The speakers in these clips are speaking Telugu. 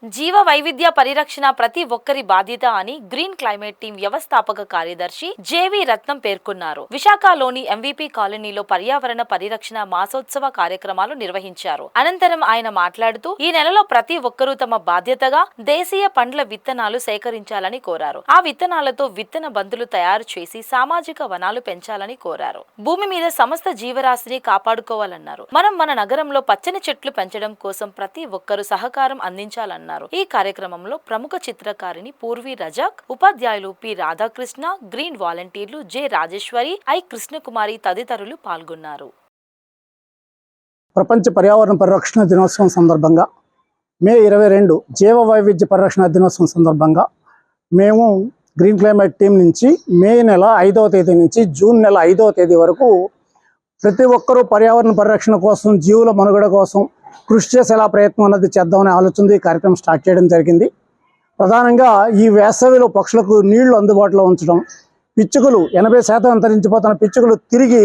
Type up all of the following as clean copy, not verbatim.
జీవ వైవిధ్య పరిరక్షణ ప్రతి ఒక్కరి బాధ్యత అని గ్రీన్ క్లైమేట్ టీం వ్యవస్థాపక కార్యదర్శి జేవి రత్నం పేర్కొన్నారు. విశాఖలోని ఎంవీపీ కాలనీలో పర్యావరణ పరిరక్షణ మాసోత్సవ కార్యక్రమాలు నిర్వహించారు. అనంతరం ఆయన మాట్లాడుతూ ఈ నెలలో ప్రతి ఒక్కరూ తమ బాధ్యతగా దేశీయ పండ్ల విత్తనాలు సేకరించాలని కోరారు. ఆ విత్తనాలతో విత్తన బంతులు తయారు చేసి సామాజిక వనాలు పెంచాలని కోరారు. భూమి మీద సమస్త జీవరాశిని కాపాడుకోవాలన్నారు. మనం మన నగరంలో పచ్చని చెట్లు పెంచడం కోసం ప్రతి ఒక్కరూ సహకారం అందించాలన్నారు. ఈ కార్యక్రమంలో ప్రముఖ చిత్రకారిణి పూర్వి రజాక్, ఉపాధ్యాయులు పి రాధాకృష్ణ, గ్రీన్ వాలంటీర్లు జె రాజేశ్వరి, ఐ కృష్ణకుమారి తదితరులు పాల్గొన్నారు. ప్రపంచ పర్యావరణ పరిరక్షణ దినోత్సవం సందర్భంగా మే 22 జీవ వైవిధ్య పరిరక్షణ దినోత్సవం సందర్భంగా మేము గ్రీన్ క్లైమేట్ టీం నుంచి మే నెల 5వ తేదీ నుంచి జూన్ నెల 5వ తేదీ వరకు ప్రతి ఒక్కరూ పర్యావరణ పరిరక్షణ కోసం, జీవుల మనుగడ కోసం కృషి చేసేలా ప్రయత్నం అన్నది చేద్దామనే ఆలోచనతో ఈ కార్యక్రమం స్టార్ట్ చేయడం జరిగింది. ప్రధానంగా ఈ వేసవిలో పక్షులకు నీళ్లు అందుబాటులో ఉంచడం, పిచ్చుకలు 80% అంతరించిపోతున్న పిచ్చుకలు తిరిగి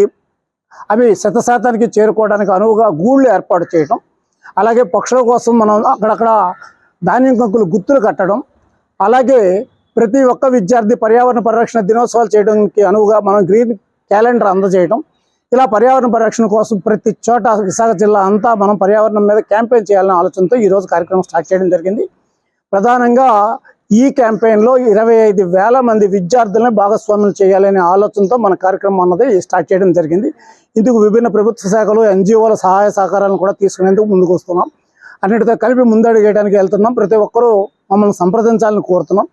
అవి 100% చేరుకోవడానికి అనువుగా గూళ్ళు ఏర్పాటు చేయడం, అలాగే పక్షుల కోసం మనం అక్కడక్కడ ధాన్యం కంకులు గుర్తులు కట్టడం, అలాగే ప్రతి ఒక్క విద్యార్థి పర్యావరణ పరిరక్షణ దినోత్సవాలు చేయడానికి అనువుగా మనం గ్రీన్ క్యాలెండర్ అందజేయడం, ఇలా పర్యావరణ పరిరక్షణ కోసం ప్రతి చోట విశాఖ జిల్లా అంతా మనం పర్యావరణం మీద క్యాంపెయిన్ చేయాలనే ఆలోచనతో ఈరోజు కార్యక్రమం స్టార్ట్ చేయడం జరిగింది. ప్రధానంగా ఈ క్యాంపెయిన్లో 25,000 మంది విద్యార్థులను భాగస్వాములు చేయాలనే ఆలోచనతో మన కార్యక్రమం అన్నది స్టార్ట్ చేయడం జరిగింది. ఇందుకు విభిన్న ప్రభుత్వ శాఖలు, ఎన్జిఓల సహాయ సహకారాలను కూడా తీసుకునేందుకు ముందుకు వస్తున్నాం. అన్నిటితో కలిపి ముందడుగు వేయడానికి వెళ్తున్నాం. ప్రతి ఒక్కరూ మమ్మల్ని సంప్రదించాలని కోరుతున్నాం.